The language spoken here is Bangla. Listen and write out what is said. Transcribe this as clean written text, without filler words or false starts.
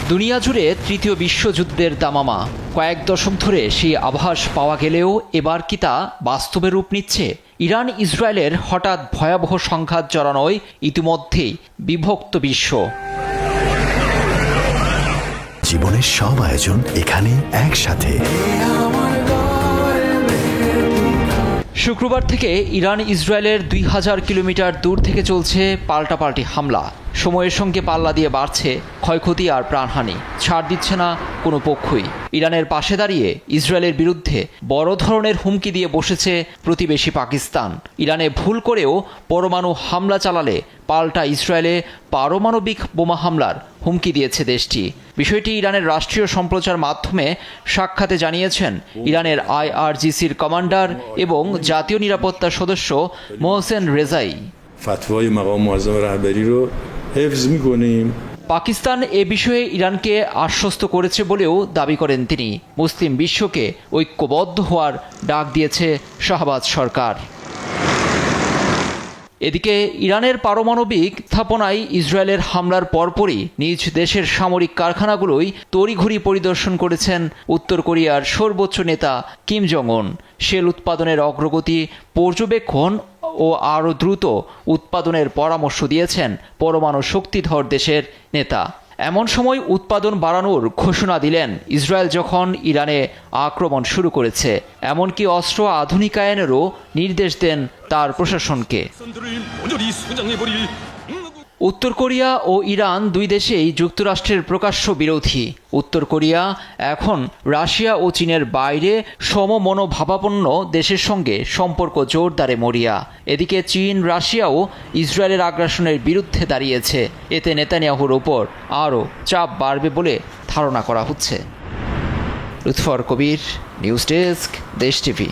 দুনিয়া জুড়ে তৃতীয় বিশ্বযুদ্ধের দামামা কয়েক দশক ধরে সেই আভাস পাওয়া গেলেও এবার কি তা বাস্তবে রূপ নিচ্ছে? ইরান ইসরায়েলের হঠাৎ ভয়াবহ সংঘাত জড়ানোয় ইতিমধ্যেই বিভক্ত বিশ্ব। জীবনের সব আয়োজন এখানে একসাথে। শুক্রবার থেকে ইরান ইসরায়েলের 2000 কিলোমিটার দূর থেকে চলছে পাল্টাপাল্টি হামলা। সময়ের সঙ্গে পাল্লা দিয়ে বাড়ছে ক্ষয়ক্ষতি আর প্রাণহানি। ছাড় দিচ্ছে না কোনো পক্ষই। ইরানের পাশে দাঁড়িয়ে ইসরায়েলের বিরুদ্ধে বড় ধরনের হুমকি দিয়ে বসেছে প্রতিবেশী পাকিস্তান। ইরানে ভুল করেও পরমাণু হামলা চালালে পাল্টা ইসরায়েলে পারমাণবিক বোমা হামলার হুমকি দিয়েছে দেশটি। বিষয়টি ইরানের রাষ্ট্রীয় সম্প্রচার মাধ্যমে সাক্ষাতে জানিয়েছেন ইরানের IRGCর কমান্ডার এবং জাতীয় নিরাপত্তা সদস্য মোহসেন রেজাই। ফাতওয়াই মাকাম মুআজ্জম রাহবারি রো হিফজ মিকোনিম। পাকিস্তান এ বিষয়ে ইরানকে আশ্বস্ত করেছে বলেও দাবি করেন তিনি। মুসলিম বিশ্বকে ঐক্যবদ্ধ হওয়ার ডাক দিয়েছে শাহবাজ সরকার। এদিকে ইরানের পারমাণবিক স্থাপনায় ইসরায়েলের হামলার পরপরই নিজ দেশের সামরিক কারখানাগুলোই তড়িঘড়ি পরিদর্শন করেছেন উত্তর কোরিয়ার সর্বোচ্চ নেতা কিম জং উন। শেল উৎপাদনের অগ্রগতি পর্যবেক্ষণ ও আরও দ্রুত উৎপাদনের পরামর্শ দিয়েছেন পরমাণু শক্তিধর দেশের নেতা। এমন সময় উৎপাদন বাড়ানোর ঘোষণা দিলেন ইসরায়েল যখন ইরানে আক্রমণ শুরু করেছে। এমনকি অস্ত্র আধুনিকায়নেরও নির্দেশ দেন তার প্রশাসনকে। উত্তর কোরিয়া ও ইরান দুই দেশেই যুক্তরাষ্ট্রের প্রকাশ্য বিরোধী। উত্তর কোরিয়া এখন রাশিয়া ও চীনের বাইরে সমমনোভাবাপন্ন দেশের সঙ্গে সম্পর্ক জোরদারে মরিয়া। এদিকে চীন রাশিয়াও ইসরায়েলের আগ্রাসনের বিরুদ্ধে দাঁড়িয়েছে। এতে নেতানিয়াহুর ওপর আরও চাপ বাড়বে বলে ধারণা করা হচ্ছে। লুৎফর কবির, নিউজ ডেস্ক, দেশ টিভি।